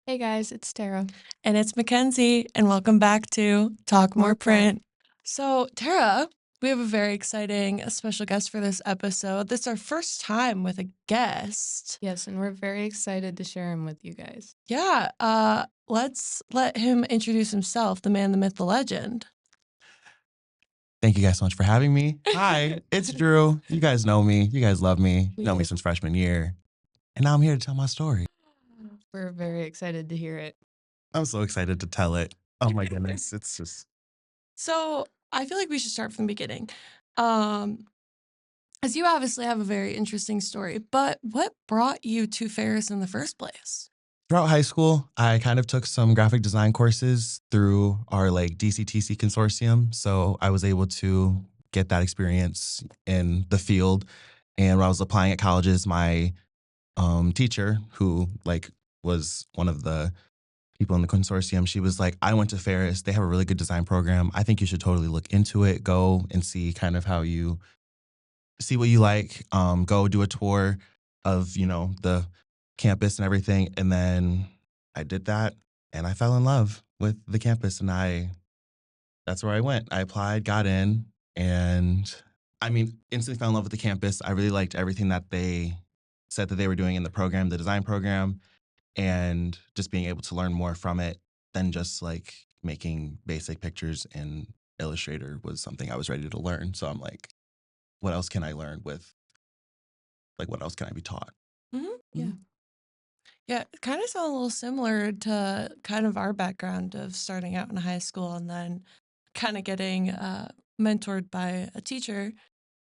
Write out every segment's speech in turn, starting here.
Hey guys, it's Tara. And it's Mackenzie, and welcome back to Talk More More print. Print. So, Tara, we have a very exciting special guest for this episode. This is our first time with a guest. Yes, and we're very excited to share him with you guys. Yeah, let's let him introduce himself, the man, the myth, the legend. Thank you guys so much for having me. Hi, it's Drew. You guys know me. You guys love me. We Know me do. since freshman year. And now I'm here to tell my story. We're very excited to hear it. I'm so excited to tell it. Oh my goodness. It's just So, I feel like we should start from the beginning. As you obviously have a very interesting story, but what brought you to Ferris in the first place? throughout high school, I kind of took some graphic design courses through our like DCTC consortium. So I was able to get that experience in the field. And when I was applying at colleges, my teacher, who like was one of the people in the consortium, she was like, I went to Ferris. They have a really good design program. I think you should totally look into it. Go and see kind of how you see what you like. Go do a tour of, the campus and everything. And then I did that and I fell in love with the campus and that's where I went. I applied, got in, and I mean, instantly fell in love with the campus. I really liked everything that they said that they were doing in the program, the design program, and just being able to learn more from it than just like making basic pictures in Illustrator was something I was ready to learn. So I'm like, what else can I learn with, like, what else can I be taught? Yeah. Yeah, it kind of sounds a little similar to kind of our background of starting out in high school and then kind of getting mentored by a teacher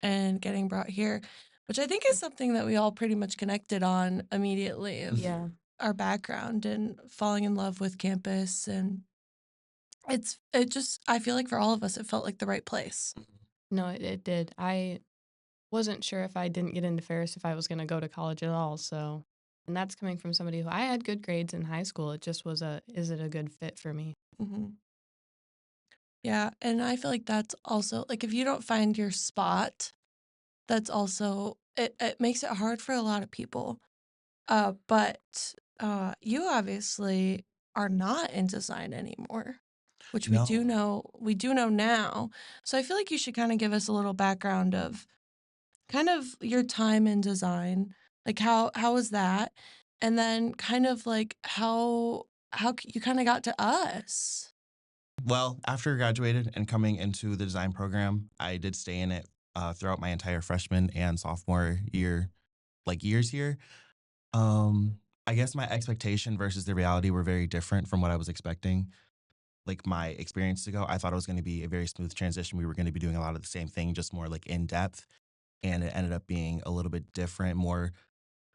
and getting brought here, which I think is something that we all pretty much connected on immediately of Yeah. our background and falling in love with campus. And it just, I feel like for all of us, it felt like the right place. No, it did. I wasn't sure if I didn't get into Ferris if I was going to go to college at all. So, and that's coming from somebody who I had good grades in high school. It just was is it a good fit for me? hmm Yeah. And I feel like that's also like if you don't find your spot, that's also, it makes it hard for a lot of people. But you obviously are not in design anymore, which No. we do know now. So I feel like you should kind of give us a little background of kind of your time in design, like how was that? And then kind of like you kind of got to us. Well, after I graduated and coming into the design program, I did stay in it throughout my entire freshman and sophomore year, like years here. I guess my expectation versus the reality were very different from what I was expecting. Like my experience to go, I thought it was going to be a very smooth transition. We were going to be doing a lot of the same thing, just more like in depth. And it ended up being a little bit different, more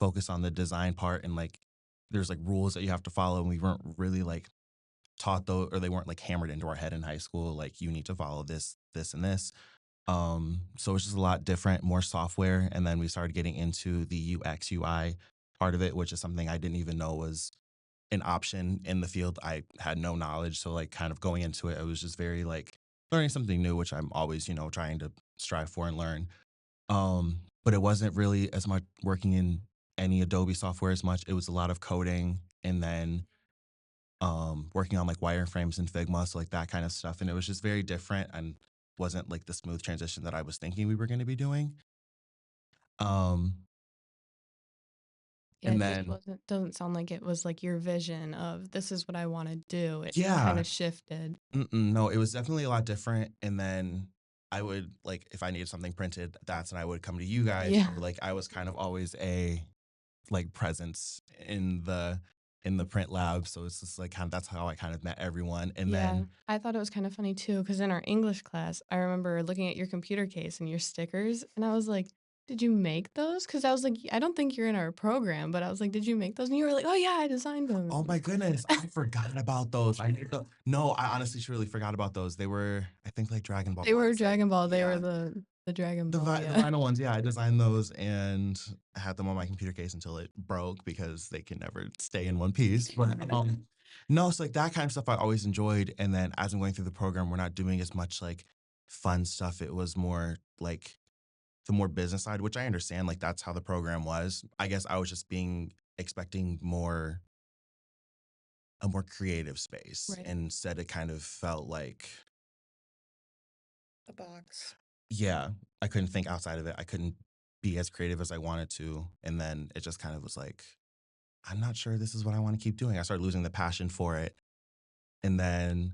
focused on the design part. And like there's like rules that you have to follow. And we weren't really like taught those, or they weren't like hammered into our head in high school. Like you need to follow this, this, and this. So it's just a lot different, more software. And then we started getting into the UX UI part of it, which is something I didn't even know was an option in the field. I had no knowledge. So like kind of going into it, I was just very like learning something new, which I'm always, trying to strive for and learn. But it wasn't really as much working in any Adobe software as much. It was a lot of coding and then working on like wireframes and Figma, so like that kind of stuff. And it was just very different and wasn't like the smooth transition that I was thinking we were going to be doing. Um, Yeah, and it just then doesn't sound like it was like your vision of this is what I want to do. It kind yeah, of shifted. no, it was definitely a lot different. And then I would like if I needed something printed, that's when I would come to you guys. Yeah. Or like I was kind of always a like presence in the print lab. So it's just like kind of that's how I kind of met everyone. And Yeah, then I thought it was kind of funny too, because in our English class, I remember looking at your computer case and your stickers, and I was like, "Did you make those?" Because I was like, "I don't think you're in our program," but I was like, "Did you make those?" And you were like, "Oh yeah, I designed oh them." my goodness, I forgot about those. No, I honestly truly forgot about those. They were, I think, like Dragon Ball They were ones. Dragon Ball. They were Yeah, the Dragon Ball. the Yeah. vinyl ones. Yeah, I designed those and I had them on my computer case until it broke because they can never stay in one piece. But no, it's like that kind of stuff I always enjoyed. And then as I'm going through the program, we're not doing as much like fun stuff. It was more like the more business side, which I understand. Like that's how the program was. I guess I was just being expecting more a more creative space. Right. Instead, it kind of felt like, A box. yeah, I couldn't think outside of it. I couldn't be as creative as I wanted to. And then it just kind of was like, I'm not sure this is what I want to keep doing. I started losing the passion for it. And then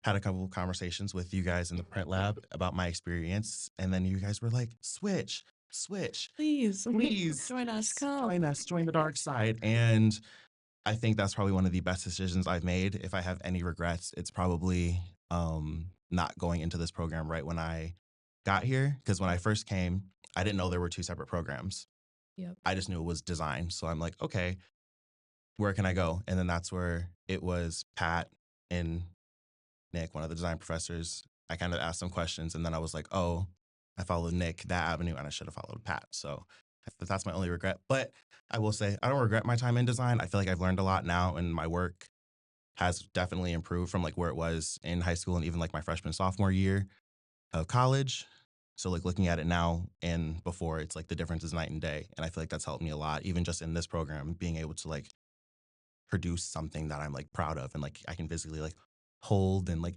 had a couple of conversations with you guys in the print lab about my experience. And then you guys were like, switch, Please, please Join us. join the dark side. And I think that's probably one of the best decisions I've made. If I have any regrets, it's probably not going into this program right when I got here. Because when I first came, I didn't know there were two separate programs. Yep. I just knew it was design. So I'm like, okay, where can I go? And then that's where it was Pat and Nick, one of the design professors. I kind of asked some questions, and then I was like, oh, I followed Nick that avenue, and I should have followed Pat. So that's my only regret. But I will say I don't regret my time in design. I feel like I've learned a lot now, and my work has definitely improved from like where it was in high school and even like my freshman, sophomore year of college. So like looking at it now and before, it's like the difference is night and day. And I feel like that's helped me a lot, even just in this program, being able to like produce something that I'm like proud of and like I can physically like hold and like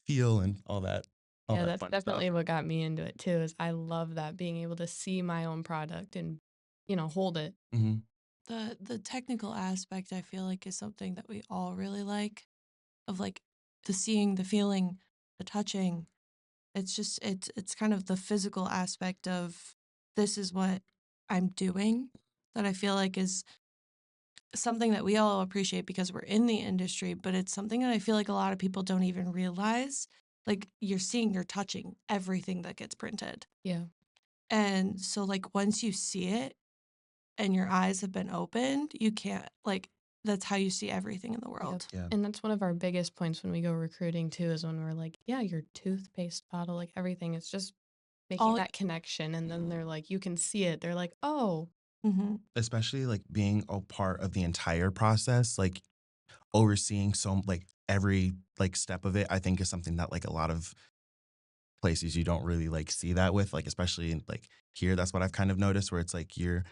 feel and all Yeah, that that's fun stuff. definitely what got me into it too, is I love that, being able to see my own product and, hold it. Mm-hmm. The technical aspect, I feel like, is something that we all really like, of like the seeing, the feeling, the touching. It's just it's kind of the physical aspect of this is what I'm doing that I feel like is something that we all appreciate because we're in the industry, but it's something that I feel like a lot of people don't even realize. Like you're seeing, you're touching everything that gets printed. Yeah. And so like once you see it and your eyes have been opened, you can't like that's how you see everything in the Yep. world. Yeah. And that's one of our biggest points when we go recruiting too, is when we're like, yeah, your toothpaste bottle, like everything, it's just making All that connection. And then they're like, you can see it. They're like, oh, mm-hmm. Especially like being a part of the entire process, like overseeing so like every like step of it, I think is something that like a lot of places you don't really like see that with, like especially in, like here, that's what I've kind of noticed where it's like you're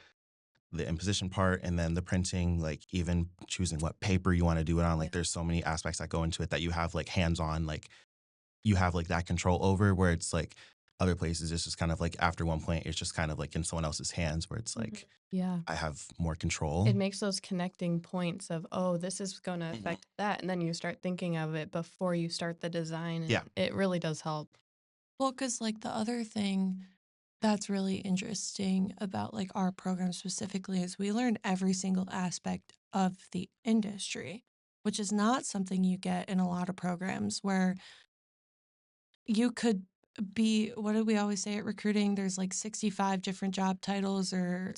the imposition part and then the printing, like even choosing what paper you want to do it on. Like Yeah. there's so many aspects that go into it that you have like hands on, like you have like that control over, where it's like other places, it's just kind of like after one point, it's just kind of like in someone else's hands where it's like, yeah. I have more control. It makes those connecting points of, oh, this is going to affect that. And then you start thinking of it before you start the design. And Yeah. it really does help. Well, because like the other thing that's really interesting about like our program specifically is we learn every single aspect of the industry, which is not something you get in a lot of programs where you could be, what do we always say at recruiting? There's like 65 different job titles or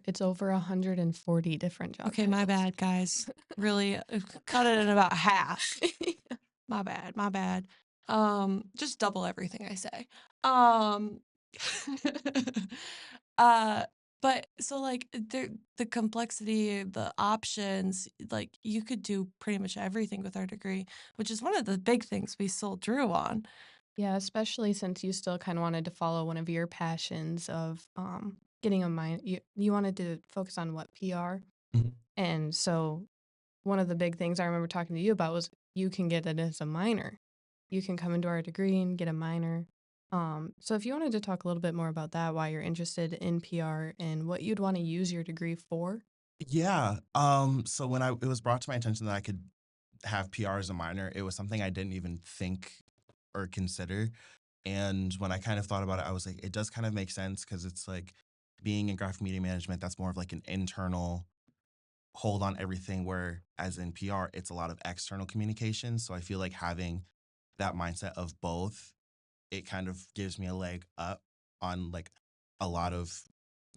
It's over 140 different job okay, my titles. bad, guys. Really cut it in about half. My bad, my bad. Just double everything I say. Um uh but so like the complexity, the options, like you could do pretty much everything with our degree, which is one of the big things we sold Drew on. Yeah, especially since you still kind of wanted to follow one of your passions of getting a minor. You wanted to focus on what, PR? Mhm. And so one of the big things I remember talking to you about was you can get it as a minor. You can come into our degree and get a minor. So if you wanted to talk a little bit more about that, why you're interested in PR and what you'd want to use your degree for. Yeah. So when it was brought to my attention that I could have PR as a minor, it was something I didn't even think or consider. And when I kind of thought about it, I was like, it does kind of make sense because it's like being in graphic media management, that's more of like an internal hold on everything, where as in PR, it's a lot of external communication. So I feel like having that mindset of both, it kind of gives me a leg up on like a lot of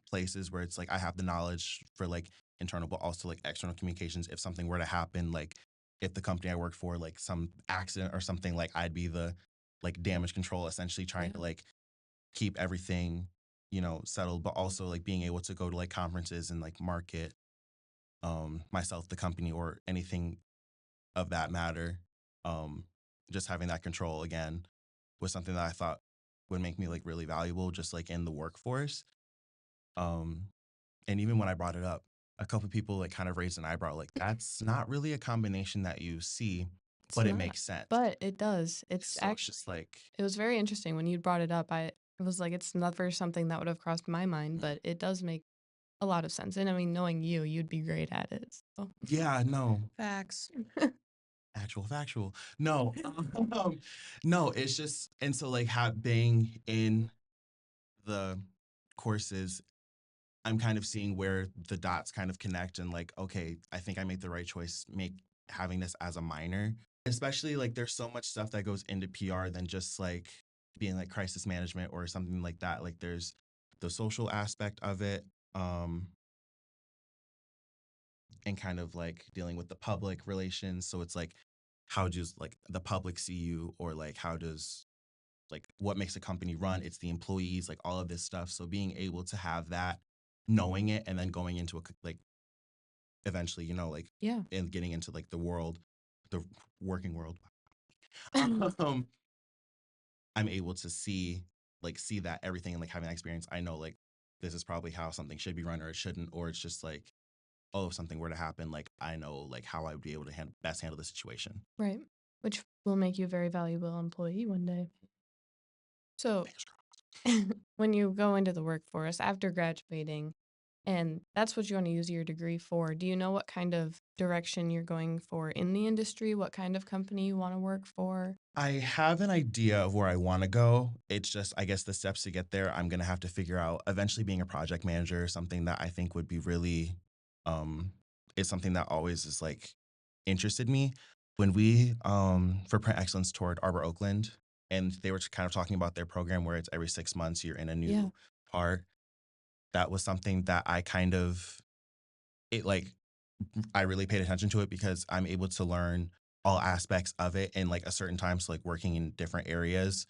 places where it's like I have the knowledge for like internal, but also like external communications. If something were to happen, like if the company I work for, like some accident or something, like I'd be the like damage control, essentially trying to like keep everything, settled, but also like being able to go to like conferences and like market myself, the company, or anything of that matter. Um, just having that control again was something that I thought would make me like really valuable just like in the workforce. Um, and even when I brought it up, a couple people like kind of raised an eyebrow, like that's not really a combination that you see, It's but it not, makes sense. but it does. It's So it's actually, just like, it was very interesting when you brought it up. I was like, it's never something that would have crossed my mind, but it does make a lot of sense. And I mean, knowing you, you'd be great at it. So. yeah, no, Facts. actual factual. No, no, it's just, and so like being in the courses, I'm kind of seeing where the dots kind of connect and like, okay, I think I made the right choice, having this as a minor. Especially like there's so much stuff that goes into PR than just like being like crisis management or something like that. Like there's the social aspect of it, and kind of like dealing with the public relations. So it's like, how does like the public see you, or like how does like what makes a company run? It's the employees, like all of this stuff. So being able to have that, knowing it, and then going into like eventually, like Yeah. and getting into like the working world, um, I'm able to see that everything, and like having that experience, I know like this is probably how something should be run or it shouldn't, or it's just like, oh, if something were to happen, like I know like how I would be able to best handle the situation. Right. Which will make you a very valuable employee one day. So, Fingers crossed. when you go into the workforce after graduating, and that's what you want to use your degree for, do you know what kind of direction you're going for in the industry? What kind of company you want to work for? I have an idea of where I want to go. It's just, I guess, the steps to get there. I'm gonna have to figure out. Eventually, being a project manager is something that I think would be really, um, is something that always is like interested me. When we for Print Excellence toured Arbor Oakland, and they were kind of talking about their program where it's every 6 months you're in a Yeah. new part. That was something that I kind of it like I really paid attention to it because I'm able to learn all aspects of it in like a certain time. So like working in different areas.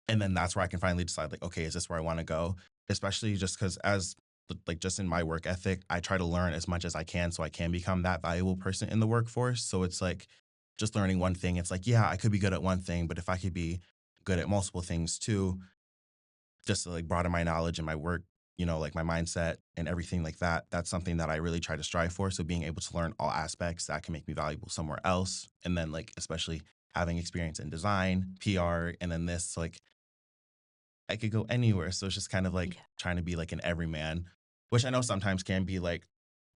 And then that's where I can finally decide like, okay, is this where I want to go? Especially just because like just in my work ethic, I try to learn as much as I can so I can become that valuable person in the workforce. So it's like just learning one thing. It's like, yeah, I could be good at one thing, but if I could be good at multiple things too, just to like broaden my knowledge and my work, like my mindset and everything like that. That's something that I really try to strive for. So being able to learn all aspects that can make me valuable somewhere else. And then like especially having experience in design, PR, and then this, like I could go anywhere. So it's just kind of like Yeah. trying to be like an everyman, which I know sometimes can be like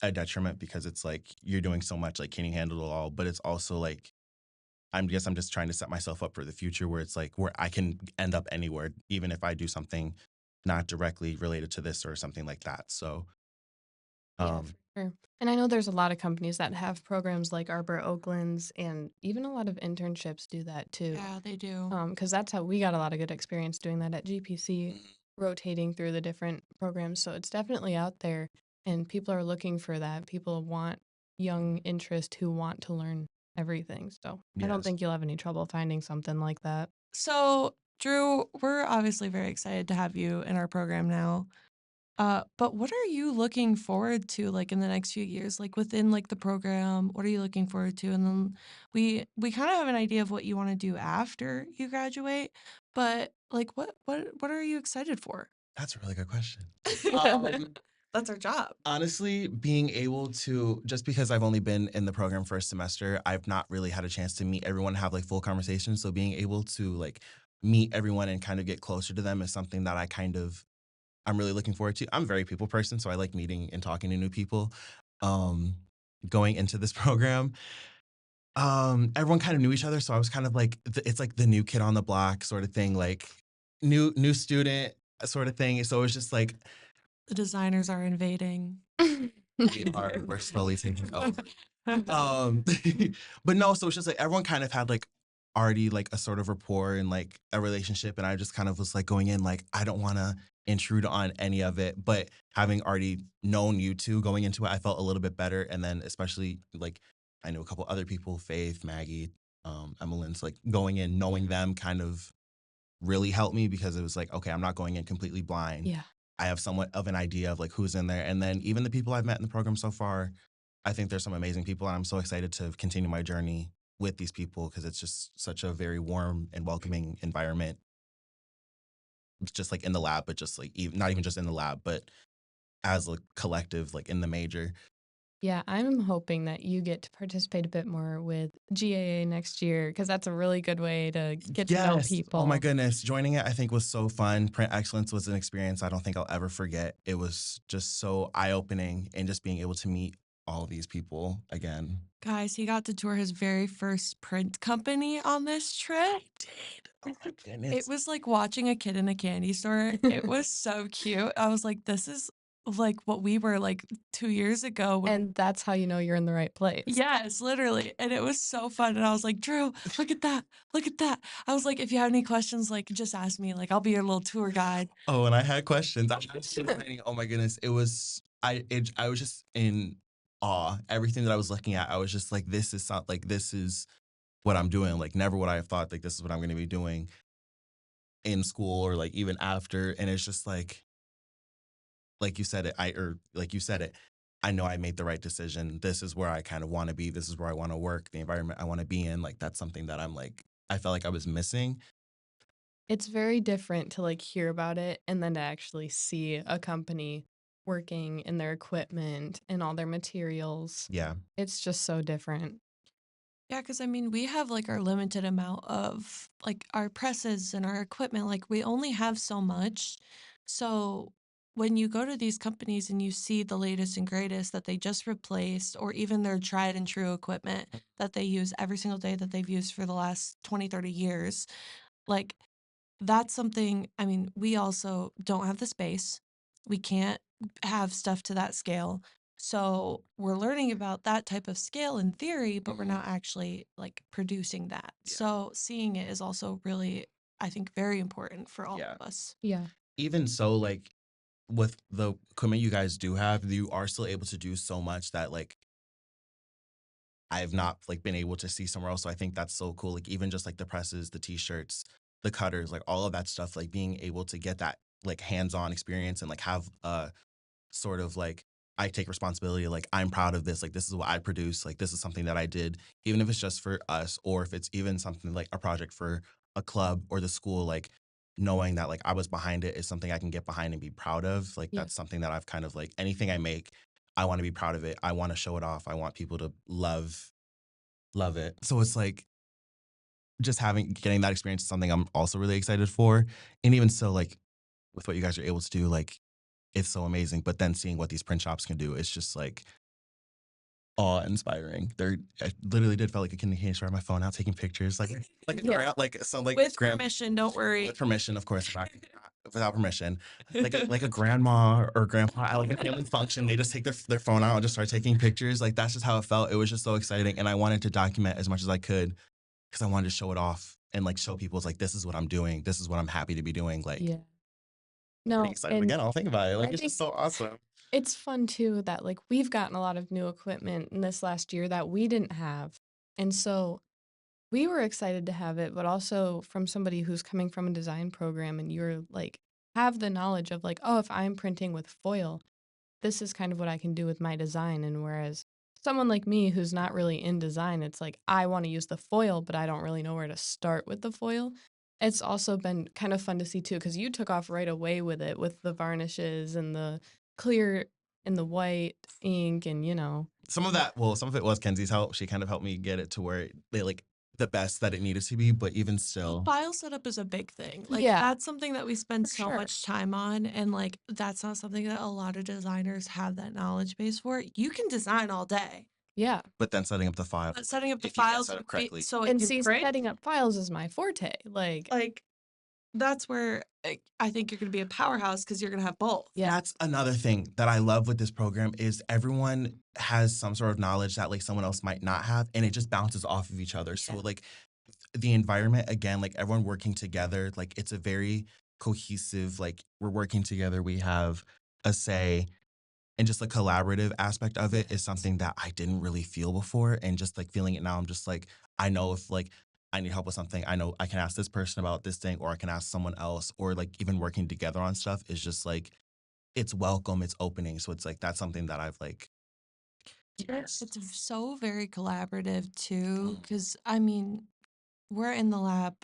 a detriment because it's like you're doing so much, like can you handle it all? But it's also like I'm just trying to set myself up for the future where it's like where I can end up anywhere, even if I do something not directly related to this or something like that. So, Yeah, for um, sure. And I know there's a lot of companies that have programs like Arbor Oakland's, and even a lot of internships do that too. Yeah, they do. Because that's how we got a lot of good experience doing that at GPC, rotating through the different programs. So it's definitely out there, and people are looking for that. People want young interest who want to learn everything. So I don't yes, think you'll have any trouble finding something like that. So, Drew, we're obviously very excited to have you in our program now. But what are you looking forward to like in the next few years? Like within like the program, what are you looking forward to? And then we kind of have an idea of what you want to do after you graduate, but like what are you excited for? that's a really good question. Um, That's our job. Honestly, being able to, just because I've only been in the program for a semester, I've not really had a chance to meet everyone, have like full conversations. So being able to like meet everyone and kind of get closer to them is something that I'm really looking forward to. I'm a very people person, so I like meeting and talking to new people. Um, Going into this program, everyone kind of knew each other, so I was kind of like, it's like the new kid on the block sort of thing, like new student sort of thing. So it was just like The designers are invading. we're slowly taking over. Um, but no, so it's just like everyone kind of had like already like a sort of rapport and like a relationship, and I just kind of was like going in like I don't want to intrude on any of it, but having already known you two going into it, I felt a little bit better, and then especially like I knew a couple other people, Faith, Maggie, Emmeline's, like going in knowing them kind of really helped me because it was like okay, I'm not going in completely blind. Yeah. I have somewhat of an idea of like who's in there, and then even the people I've met in the program so far, I think there's some amazing people, and I'm so excited to continue my journey with these people because it's just such a very warm and welcoming environment. It's just like in the lab, but just like not even just in the lab, but as a collective, like in the major. Yeah, I'm hoping that you get to participate a bit more with GAA next year because that's a really good way to get to know Yes. Oh my people. goodness. Joining it, I think, was so fun. Print excellence was an experience I don't think I'll ever forget. It was just so eye opening and just being able to meet all of these people again. Guys, he got to tour his very first print company on this trip. Oh my It goodness. was like watching a kid in a candy store. It was so cute. I was like, this is like what we were like 2 years ago. And that's how you know you're in the right place. Yes, literally. And it was so fun. And I was like, Drew, look at that. Look at that. I was like, if you have any questions, like just ask me. Like I'll be your little tour guide. Oh, and I had questions. I was so exciting. Oh my goodness. I was just in awe. Everything that I was looking at, I was just like, this is what I'm doing. Like never would I have thought like this is what I'm gonna be doing in school or like even after. And it's just like you said it, like you said it, I know I made the right decision. This is where I kind of want to be. This is where I want to work, the environment I want to be in. Like that's something that I felt like I was missing. It's very different to like hear about it and then to actually see a company working in their equipment and all their materials. Yeah. It's just so different. Yeah, because I mean, we have like our limited amount of like our presses and our equipment. Like we only have so much. So when you go to these companies and you see the latest and greatest that they just replaced, or even their tried and true equipment that they use every single day that they've used for the last 20, 30 years, like that's something, I mean, we also don't have the space. We can't have stuff to that scale. So we're learning about that type of scale in theory, but we're not actually like producing that. Yeah. So seeing it is also really, I think, very important for all Yeah. of us. Yeah. Even so, like with the equipment you guys do have, you are still able to do so much that like I've not like been able to see somewhere else. So I think that's so cool. Like even just like the presses, the t-shirts, the cutters, like all of that stuff, like being able to get that like hands-on experience and like have a sort of like I take responsibility, like I'm proud of this, like this is what I produce, like this is something that I did, even if it's just for us or if it's even something like a project for a club or the school, like knowing that like I was behind it is something I can get behind and be proud of. Like Yeah. that's something that I've kind of like anything I make, I want to be proud of it. I want to show it off. I want people to love it. So it's like just getting that experience is something I'm also really excited for. And even so, like with what you guys are able to do, like it's so amazing. But then seeing what these print shops can do, it's just like awe-inspiring. I literally did feel like a kid in a candy store on my phone out taking pictures, like a Yeah. With permission, don't worry. with permission, of course, not without permission. Like a grandma or grandpa at like a family function, they just take their phone out and just start taking pictures. Like that's just how it felt. It was just so exciting, and I wanted to document as much as I could because I wanted to show it off and like show people it's like this is what I'm doing. This is what I'm happy to be doing. Like Yeah. pretty No, excited and again. I'll think about it. Like I it's think just so awesome. it's fun too that like we've gotten a lot of new equipment in this last year that we didn't have. And so we were excited to have it, but also from somebody who's coming from a design program and you're like have the knowledge of like, oh, if I'm printing with foil, this is kind of what I can do with my design. And whereas someone like me who's not really in design, it's like I want to use the foil, but I don't really know where to start with the foil. It's also been kind of fun to see too, because you took off right away with it with the varnishes and the clear and the white ink and Some of it was Kenzie's help. She kind of helped me get it to where they like the best that it needed to be, but even still. File setup is a big thing. Like Yeah. that's something that we spend For so sure. much time on, and like that's not something that a lot of designers have that knowledge base for. You can design all day, Yeah. But then setting up the file. but setting up the If you can't files set up correctly. so it And can see, print, setting up files is my forte. Like, that's where I think you're going to be a powerhouse because you're going to have both. yeah. That's another thing that I love with this program is everyone has some sort of knowledge that like someone else might not have, and it just bounces off of each other. So Yeah. like the environment again, like everyone working together, like it's a very cohesive, like we're working together, we have a say, and just the collaborative aspect of it is something that I didn't really feel before. And just like feeling it now, I'm just like, I know if like I need help with something, I know I can ask this person about this thing, or I can ask someone else, or like even working together on stuff is just like, it's welcome, it's opening. So it's like, that's something that I've like, It's so very collaborative too, Mm. because I mean, we're in the lab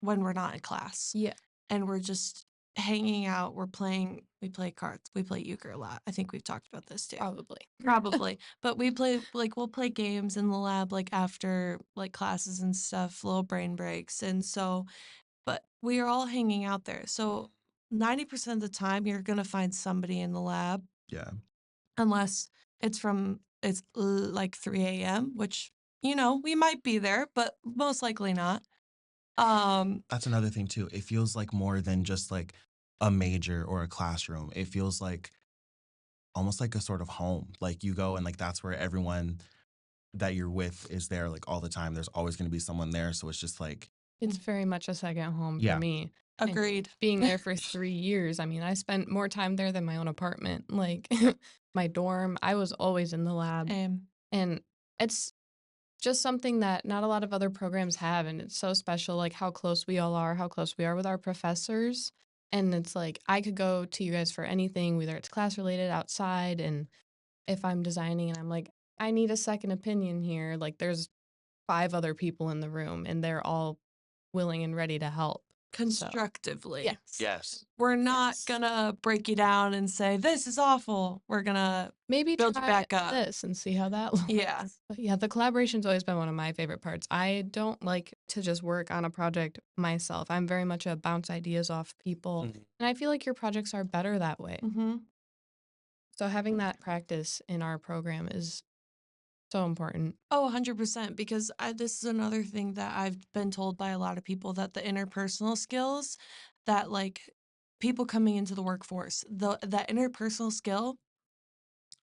when we're not in class. Yeah. And we're just hanging out. We play cards. We play euchre a lot. I think we've talked about this too. Probably. Probably. But we'll play games in the lab like after like classes and stuff, little brain breaks. And so, but we are all hanging out there. So 90% of the time you're going to find somebody in the lab Yeah. unless like 3 a.m., which, we might be there, but most likely not. That's another thing too. It feels like more than just like a major or a classroom. It feels like almost like a sort of home. Like you go and like that's where everyone that you're with is there like all the time. There's always going to be someone there. So it's just like, It's very much a second home for yeah, me. And Agreed. being there for 3 years, I mean, I spent more time there than my own apartment. Like my dorm, I was always in the lab. And it's just something that not a lot of other programs have. And it's so special, like how close we all are, how close we are with our professors. And it's like, I could go to you guys for anything, whether it's class related, outside. And if I'm designing and I'm like, I need a second opinion here, like there's 5 other people in the room and they're all willing and ready to help. Constructively. Yes. yes. We're not gonna break you down and say, this is awful. We're gonna Maybe build you try back up. this and see how that looks. Yeah. But yeah, the collaboration's always been one of my favorite parts. I don't like to just work on a project myself. I'm very much a bounce ideas off people. Mhm. And I feel like your projects are better that way. Mm-hmm. So having that practice in our program is so important. Oh, 100%. Because this is another thing that I've been told by a lot of people, that the interpersonal skills that like people coming into the workforce, that interpersonal skill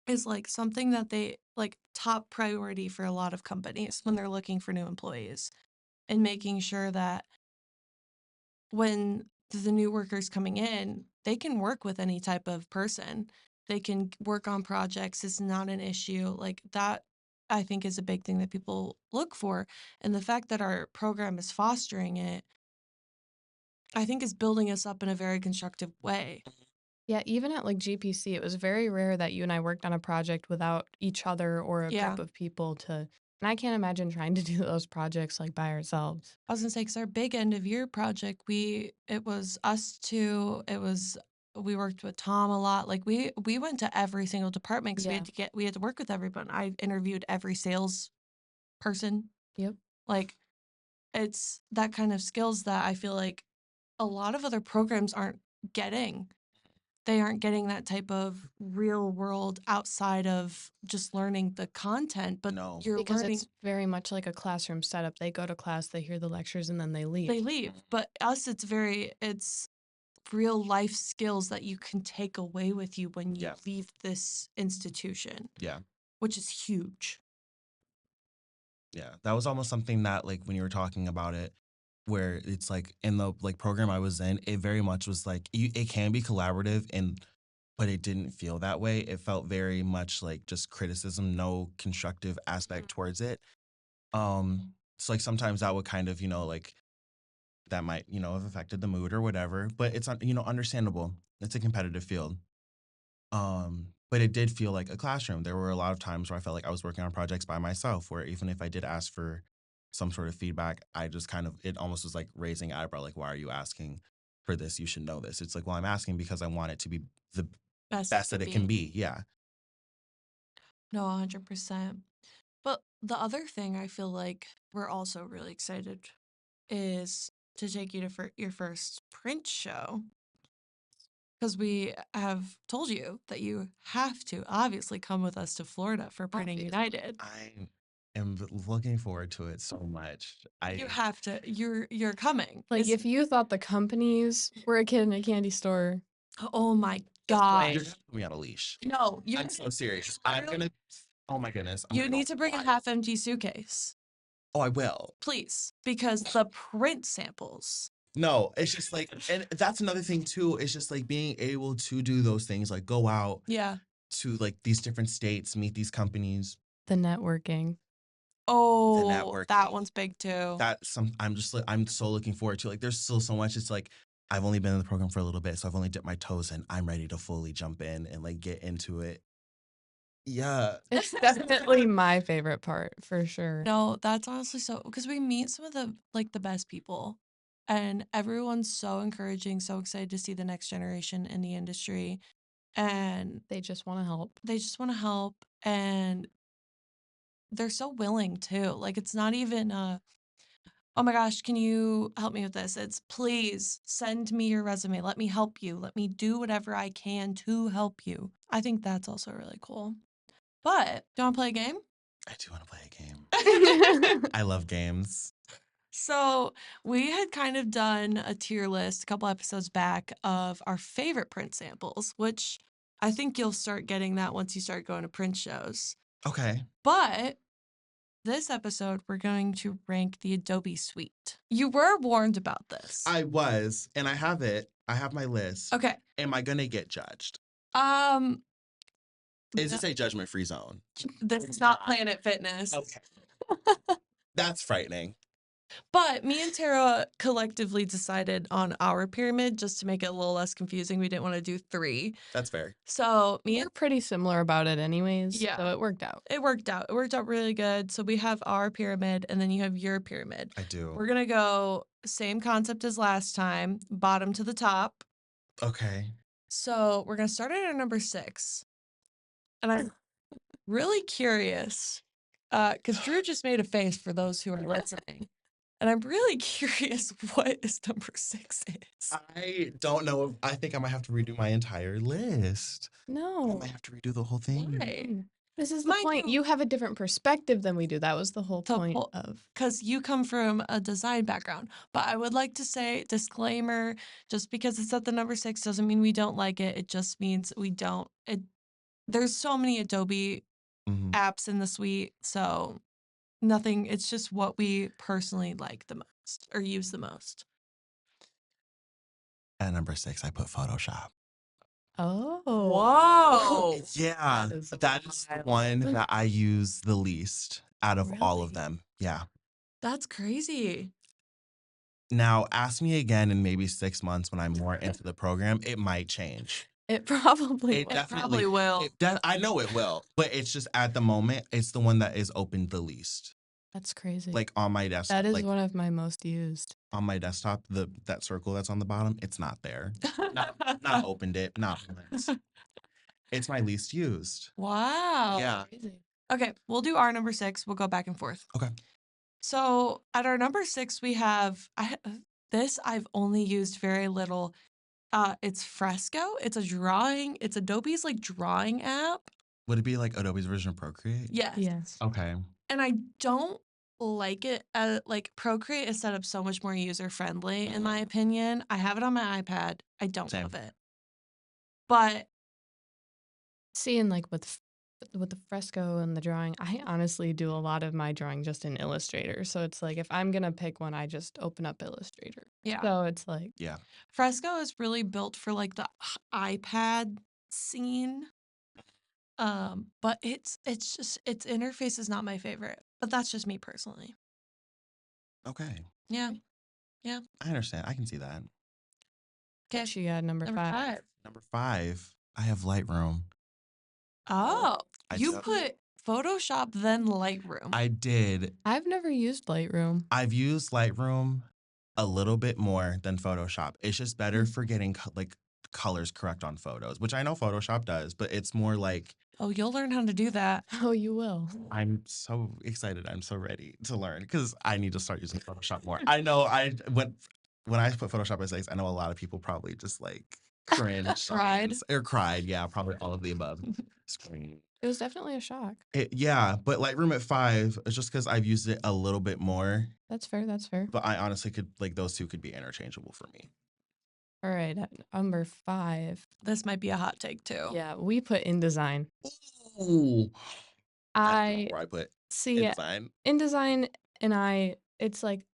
is like something that they like top priority for a lot of companies when they're looking for new employees, and making sure that when the new workers coming in, they can work with any type of person. They can work on projects. It's not an issue. Like that, I think, is a big thing that people look for. And the fact that our program is fostering it, I think, is building us up in a very constructive way. Yeah, even at like GPC, it was very rare that you and I worked on a project without each other or a Yeah. group of people to. And I can't imagine trying to do those projects like by ourselves. I was gonna say, because our big end of year project, it was us two. We worked with Tom a lot. Like we went to every single department because Yeah. we had to work with everyone. I interviewed every sales person. Yep. Like it's that kind of skills that I feel like a lot of other programs aren't getting. They aren't getting that type of real world outside of just learning the content, but No. you're Because learning. it's very much like a classroom setup. They go to class, they hear the lectures, and then they leave. They leave. But us, it's real life skills that you can take away with you when you Yeah. leave this institution, Yeah. which is huge. Yeah. That was almost something that like when you were talking about it, where it's like in the like program I was in, it very much was like it can be collaborative but it didn't feel that way. It felt very much like just criticism, no constructive aspect towards it. So like sometimes that would kind of, like that might, have affected the mood or whatever, but it's understandable. It's a competitive field. But it did feel like a classroom. There were a lot of times where I felt like I was working on projects by myself, where even if I did ask for some sort of feedback, I just it almost was like raising eyebrow, like, why are you asking for this? You should know this. It's like, well, I'm asking because I want it to be the best that it can be. Yeah. No, 100%. But the other thing I feel like we're also really excited is to take you to your first print show. Because we have told you that you have to obviously come with us to Florida for Printing United. I am looking forward to it so much. You have to. You're coming. Like if you thought the companies were a kid in a candy store. Oh my God. You're gonna put me on a leash. No, I'm so serious. I'm gonna. Oh my goodness. You need to bring a half-empty suitcase. Oh, I will. Please, because the print samples. No, it's just like, and that's another thing too. It's just like being able to do those things, like go out Yeah. to like these different states, meet these companies. The networking. Oh, The networking. that one's big too. I'm so looking forward to. Like, there's still so much. It's like I've only been in the program for a little bit, so I've only dipped my toes in. I'm ready to fully jump in and like get into it. Yeah. It's definitely my favorite part for sure. No, that's honestly so, because we meet some of the best people and everyone's so encouraging, so excited to see the next generation in the industry. And They just want to help. they just want to help, and they're so willing too. Like, it's not even oh my gosh, can you help me with this? It's please send me your resume. Let me help you. Let me do whatever I can to help you. I think that's also really cool. But do you want to play a game? I do want to play a game. I love games. So we had kind of done a tier list a couple episodes back of our favorite print samples, which I think you'll start getting that once you start going to print shows. Okay. But this episode, we're going to rank the Adobe suite. You were warned about this. I was, and I have it. I have my list. Okay. Am I going to get judged? Is this a judgment-free zone? This is not Planet Fitness. Okay. That's frightening. But me and Tara collectively decided on our pyramid just to make it a little less confusing. We didn't want to do 3. That's fair. So We're pretty similar about it anyways. Yeah. So it worked out. It worked out. It worked out really good. So we have our pyramid and then you have your pyramid. I do. We're going to go same concept as last time, bottom to the top. Okay. So we're going to start at our number 6. And I'm really curious because Drew just made a face for those who are listening. And I'm really curious what his number 6 is. I don't know. I think I might have to redo my entire list. I No. might have to redo the whole thing. Why? This is the Mind point. you- You have a different perspective than we do. That was the whole The point whole- of. Because you come from a design background. But I would like to say, disclaimer, just because it's at the number 6 doesn't mean we don't like it. It just means we don't. There's so many Adobe Mhm. apps in the suite. So nothing. It's just what we personally like the most or use the most. At number 6, I put Photoshop. Oh. Whoa. Yeah, That is that is the wild. one that I use the least out of all of Really? them. Yeah. That's crazy. Now, ask me again in maybe 6 months when I'm more into the program. It might change. It probably It will. definitely probably will. I know it will, but it's just at the moment, it's the one that is opened the least. That's crazy. Like on my desktop, that is like one of my most used. on my desktop, that circle that's on the bottom, it's not there. Not opened it, not once. It's my least used. Wow. Yeah. Crazy. Okay, we'll do our number 6. We'll go back and forth. Okay. So at our number 6, we have this I've only used very little. It's Fresco. It's a drawing. It's Adobe's like drawing app. Would it be like Adobe's version of Procreate? Yes. Yes. Okay. And I don't like it. Like Procreate is set up so much more user friendly, in my opinion. I have it on my iPad. I don't Same. love it. But Seeing like with the fresco and the drawing, I honestly do a lot of my drawing just in Illustrator. So it's like if I'm gonna pick one, I just open up Illustrator. yeah, So it's like Yeah. Fresco is really built for like the iPad scene. But it's just its interface is not my favorite. But that's just me personally. Okay. Yeah. I understand. I can see that. Okay. she got number Number 5. 5. Number 5, I have Lightroom. Oh, I you took- put Photoshop then Lightroom. I did. I've never used Lightroom. I've used Lightroom a little bit more than Photoshop. It's just better Mm. for getting colors correct on photos, which I know Photoshop does, but it's more like Oh, you'll learn how to do that. Oh, you will. I'm so excited. I'm so ready to learn because I need to start using Photoshop more. I know when I put Photoshop as 6, I know a lot of people probably just like cringed Cried. or cried. Yeah, probably all of the above. Scream. It was definitely a shock. Yeah, but Lightroom at 5 is just because I've used it a little bit more. That's fair. That's fair. But I honestly could those two could be interchangeable for me. All right, at number 5. This might be a hot take too. Yeah, we put InDesign. Ooh, I where I put see InDesign. InDesign and it's like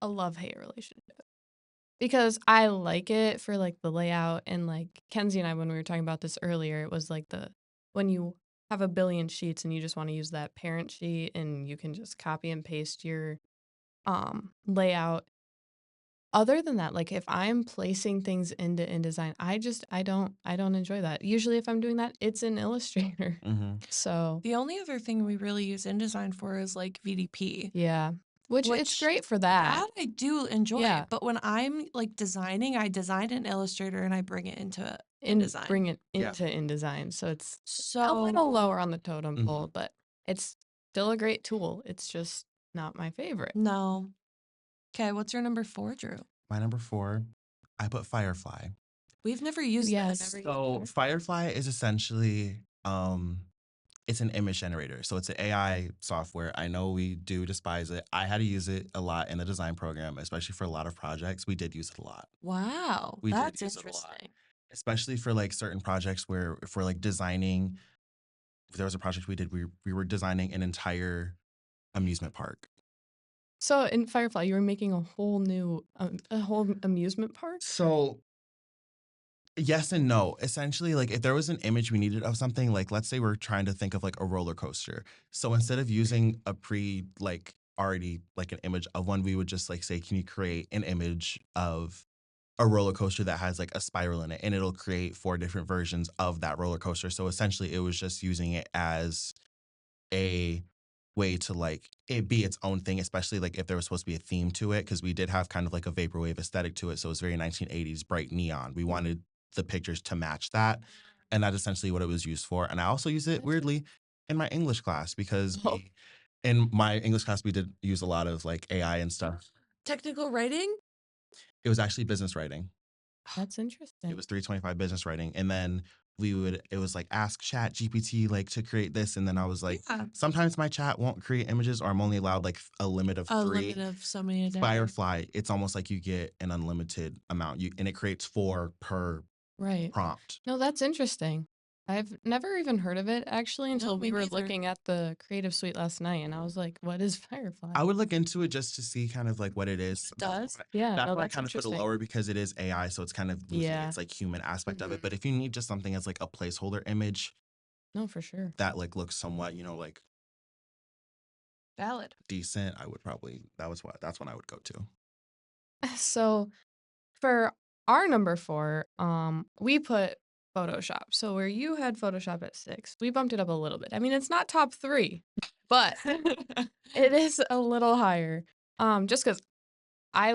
a love-hate relationship. Because I like it for like the layout and like Kenzie and I, when we were talking about this earlier, it was like when you have a billion sheets and you just want to use that parent sheet and you can just copy and paste your layout. Other than that, like if I'm placing things into InDesign, I don't enjoy that. Usually if I'm doing that, it's in Illustrator. Mm-hmm. So The only other thing we really use InDesign for is like VDP. yeah. Which it's Which great for that. I do enjoy. Yeah. But when I'm like designing, I design in Illustrator and I bring it into InDesign. Bring it Yeah. into InDesign. So it's a So little lower on the totem Mhm. pole, but it's still a great tool. It's just not my favorite. no. Okay, what's your number 4, Drew? My number 4, I put Firefly. We've never used Yeah, this. never used So Firefly is essentially it's an image generator. So it's an AI software. I know we do despise it. I had to use it a lot in the design program, especially for a lot of projects. We did use it a lot. Wow, We did that's use it a lot. interesting. Especially for like certain projects where for like designing, there was a project we did, we were designing an entire amusement park. So in Firefly, you were making a whole amusement park? So yes and no. Essentially, like if there was an image we needed of something, like let's say we're trying to think of like a roller coaster. So instead of using a like already like an image of one, we would just like say, can you create an image of a roller coaster that has like a spiral in it, and it'll create 4 different versions of that roller coaster. So essentially, it was just using it as a way to like it be its own thing, especially like if there was supposed to be a theme to it, because we did have kind of like a vaporwave aesthetic to it. So it was very 1980s bright neon. We wanted the pictures to match that. And that's essentially what it was used for. And I also use it weirdly in my English class because Oh. in my English class, we did use a lot of like AI and stuff. Technical writing? It was actually business writing. That's interesting. It was 325 business writing. And then it was like ask chat GPT like to create this. And then I was like, Yeah. sometimes my chat won't create images, or I'm only allowed like a limit of 3. A limit of so many a day. Firefly, it's almost like you get an unlimited amount. And it creates 4 per Right. prompt. No, that's interesting. I've never even heard of it actually until me we were neither. looking at the creative suite last night, and I was like, "What is Firefly?" I would look into it just to see kind of like what it is. Does? Yeah, That's no, why I that's kind of put it interesting. lower, because it is AI, so it's kind of losing Yeah. its like human aspect of it. But if you need just something as like a placeholder image No, for sure. that like looks somewhat, like Valid. decent, I would probably that's when I would go to. So for our number 4, we put Photoshop. So where you had Photoshop at 6, we bumped it up a little bit. I mean, it's not top 3, but it is a little higher. Just because I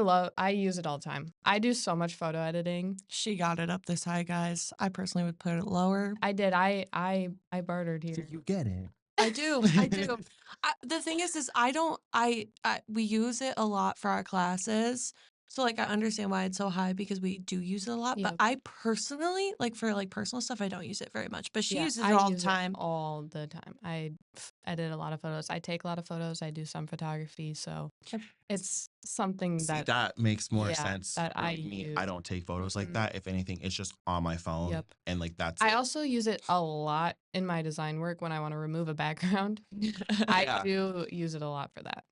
use it all the time. I do so much photo editing. She got it up this high, guys. I personally would put it lower. I did. I bartered here. You get it. I do. I do. The thing is we use it a lot for our classes. So like I understand why it's so high because we do use it a lot. But Yep. I personally, like for like personal stuff, I don't use it very much. But she Yeah, uses it I all the use it time. all the time. I edit a lot of photos. I take a lot of photos. I do some photography. So Yep. it's something See, that that makes more yeah, sense. that I for me. use. I don't take photos like Mhm. that. If anything, it's just on my phone. Yep. And like that's I it. also use it a lot in my design work when I want to remove a background. I Yeah. do use it a lot for that.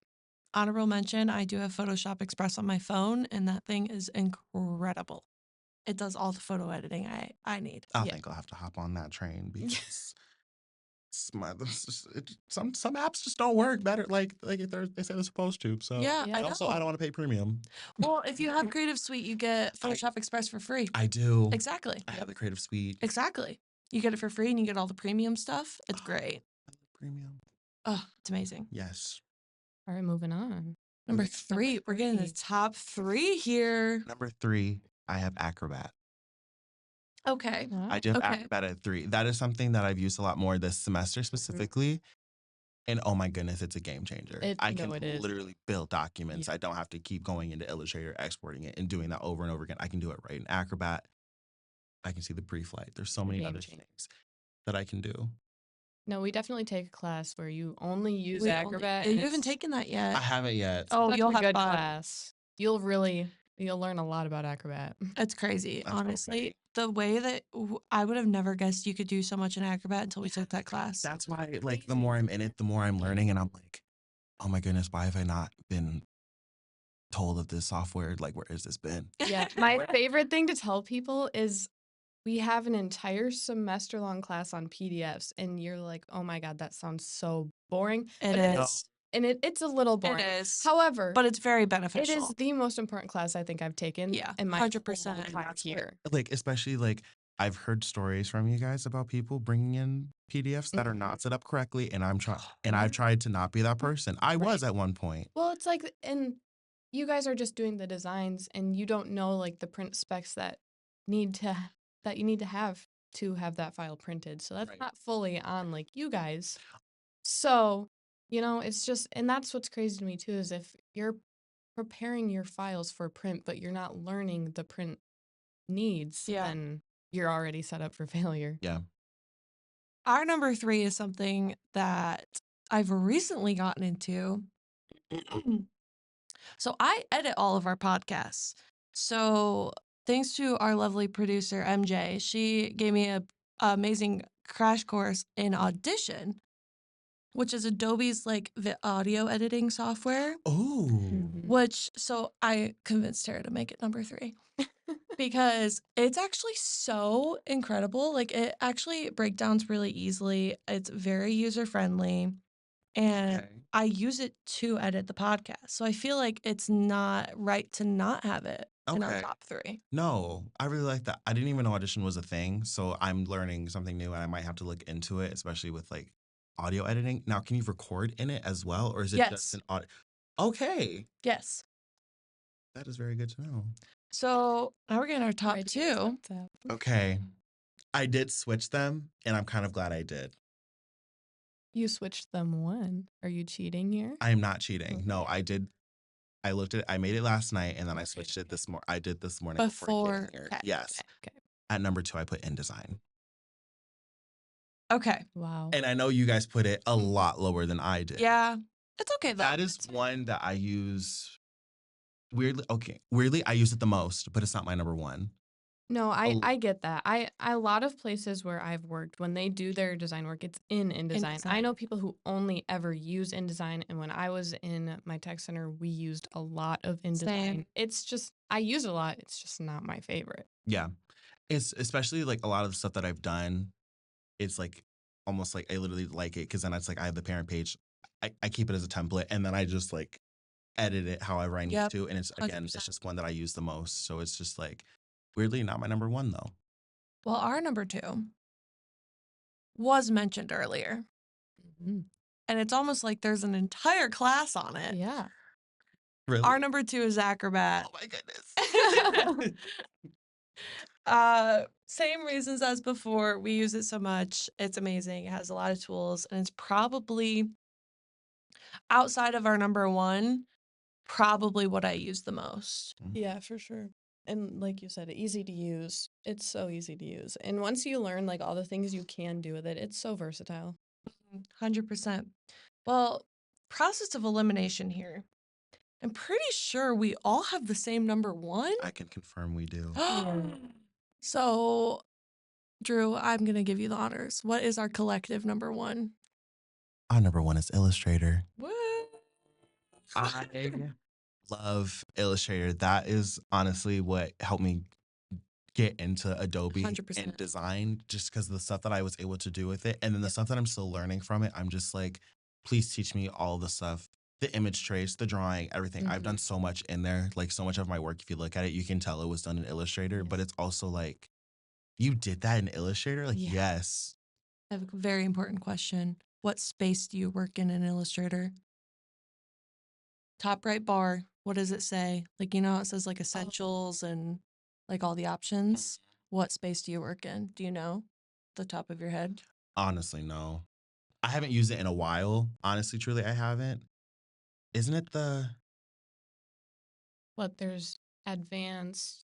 Honorable mention, I do have Photoshop Express on my phone, and that thing is incredible. It does all the photo editing I need. I Yeah. think I'll have to hop on that train because some apps just don't work better. Like they say they're supposed to. So Yeah, Yeah. I and also know. I don't want to pay premium. Well, if you have Creative Suite, you get Photoshop Express for free. I do. Exactly. I have the Creative Suite. Exactly. You get it for free and you get all the premium stuff. It's great. Premium. Oh, it's amazing. Yes. All right, moving on. Number 3, we're getting the 3. top 3 here. Number 3, I have Acrobat. Okay. Wow. I do have Okay. Acrobat at 3. That is something that I've used a lot more this semester specifically. And oh my goodness, it's a game changer. I can it is. literally build documents. I don't have to keep going into Illustrator, exporting it, and doing that over and over again. I can do it right in Acrobat. I can see the pre-flight. There's so many Game other changer. things that I can do. No, we definitely take a class where you only use We Acrobat. you and haven't it's taken that I yet. haven't yet. Oh, such you'll a have good fun. class. You'll learn a lot about Acrobat. It's crazy, That's honestly. okay. The way that I would have never guessed you could do so much in Acrobat until we took that class. That's why, like, the more I'm in it, the more I'm learning, and I'm like, oh my goodness, why have I not been told of this software? Like, where has this been? Yeah, my favorite thing to tell people is we have an entire semester-long class on PDFs, and you're like, "Oh my god, that sounds so boring." It But is. and it's a little It boring. is. However, But it's very it beneficial. is the most important class I think I've taken Yeah, in my 100%. whole time here. Like, especially, like, I've heard stories from you guys about people bringing in PDFs that are not set up correctly, and I've tried to not be that person. I was Right. at one point. Well, it's like, and you guys are just doing the designs, and you don't know like the print specs that you need to have that file printed. So that's Right. not fully on like you guys. So, it's just, and that's what's crazy to me too, is if you're preparing your files for print, but you're not learning the print needs, Yeah. then you're already set up for failure. Yeah. Our number 3 is something that I've recently gotten into. So I edit all of our podcasts. So thanks to our lovely producer, MJ, she gave me a amazing crash course in Audition, which is Adobe's like the audio editing software. Oh. So I convinced her to make it number 3 because it's actually so incredible. Like it actually breakdowns really easily. It's very user friendly, and Okay. I use it to edit the podcast. So I feel like it's not right to not have it in our Okay. top 3. No, I really like that. I didn't even know Audition was a thing, so I'm learning something new, and I might have to look into it, especially with like audio editing. Now, can you record in it as well, or is it just Yes. an audio? Okay, Yes. that is very good to know. So now we're getting our top Right, 2. Okay, I did switch them, and I'm kind of glad I did. You switched them when? Are you cheating here? I am not cheating. Okay. No, I did. I looked at it. I made it last night, and then I switched it this morning. I did this morning Before. getting here. Okay. Yes. Okay. At number 2, I put InDesign. Okay. Wow. And I know you guys put it a lot lower than I did. Yeah. It's okay though. That is one that I use weirdly. Okay. Weirdly, I use it the most, but it's not my number 1. No, Oh. I get that. I a lot of places where I've worked, when they do their design work, it's in InDesign. I know people who only ever use InDesign, and when I was in my tech center, we used a lot of InDesign. Same. It's just, I use it a lot. It's just not my favorite. Yeah. It's especially like a lot of the stuff that I've done. It's like almost like I literally like it because then it's like I have the parent page. I keep it as a template, and then I just like edit it however I need Yep, to. And it's again, 100%. it's just one that I use the most. So it's just like weirdly not my number 1 though. Well, our number 2 was mentioned earlier. Mhm. And it's almost like there's an entire class on it. Yeah. Really? Our number 2 is Acrobat. Oh my goodness. Same reasons as before. We use it so much. It's amazing. It has a lot of tools, and it's probably outside of our number 1, probably what I use the most. Yeah, for sure. And like you said, easy to use. It's so easy to use. And once you learn like all the things you can do with it, it's so versatile. 100%. Well, process of elimination here. I'm pretty sure we all have the same number 1. I can confirm we do. So, Drew, I'm going to give you the honors. What is our collective number 1? Our number 1 is Illustrator. What? I love Illustrator. That is honestly what helped me get into Adobe 100%. and design, just because of the stuff that I was able to do with it. And then the stuff that I'm still learning from it, I'm just like, please teach me all the stuff, the image trace, the drawing, everything. I've done so much in there. Like so much of my work, if you look at it, you can tell it was done in Illustrator, but it's also like, you did that in Illustrator? Like, Yeah. yes. I have a very important question. What space do you work in Illustrator? Top right bar. What does it say? Like, you know, it says like essentials and like all the options. What space do you work in? Do you know? The top of your head? Honestly, no. I haven't used it in a while. Honestly, truly, I haven't. Isn't it the... What, there's advanced,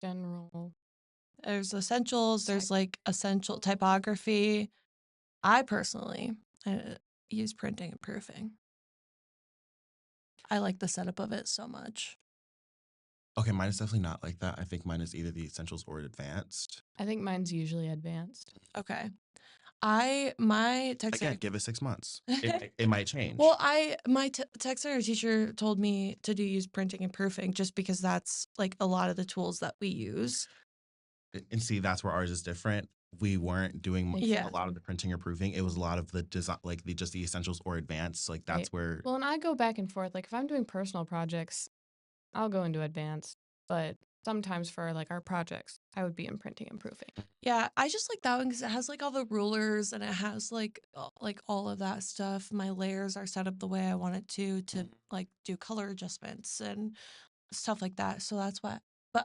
general. There's essentials. There's like essential typography. I personally use printing and proofing. I like the setup of it so much. Okay, mine is definitely not like that. I think mine is either the essentials or advanced. I think mine's usually advanced. Okay. My tech Again, center, give it 6 months. It might change. well, my tech center teacher told me to use printing and proofing just because that's like a lot of the tools that we use. And see, that's where ours is different. We weren't doing Yeah. a lot of the printing or proofing. It was a lot of the design, like just the essentials or advanced. Like that's Right. where... Well, and I go back and forth. Like if I'm doing personal projects, I'll go into advanced. But sometimes for like our projects, I would be in printing and proofing. Yeah, I just like that one because it has like all the rulers and it has like all of that stuff. My layers are set up the way I want it to like do color adjustments and stuff like that. So that's what. But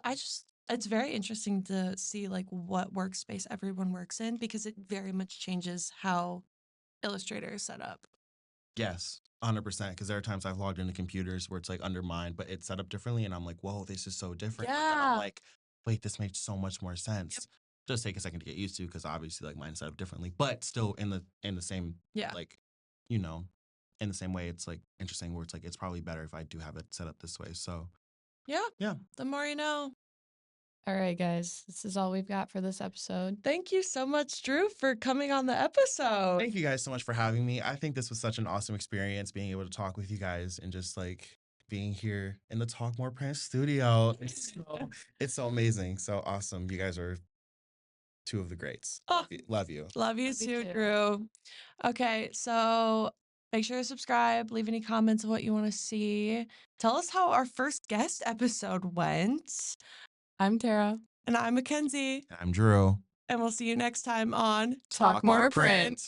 it's very interesting to see like what workspace everyone works in because it very much changes how Illustrator is set up. Yes, 100%. Because there are times I've logged into computers where it's like under mine, but it's set up differently, and I'm like, whoa, this is so different. But then I'm Yeah. like, wait, this makes so much more sense. Does take a second to get used to because obviously like mine's set up differently, but still in the same Yeah. like, you know, in the same way, it's like interesting where it's like it's probably better if I do have it set up this way. So Yeah. yeah. The more you know. All right, guys, this is all we've got for this episode. Thank you so much, Drew, for coming on the episode. Thank you guys so much for having me. I think this was such an awesome experience being able to talk with you guys and just like being here in the Talk More Print studio. It's so amazing. So awesome. You guys are two of the greats. Oh, Love you. love you Love you too, too. Drew. Okay, so make sure to subscribe, leave any comments of what you want to see. Tell us how our first guest episode went. I'm Tara. And I'm Mackenzie. I'm Drew. And we'll see you next time on Talk More Print.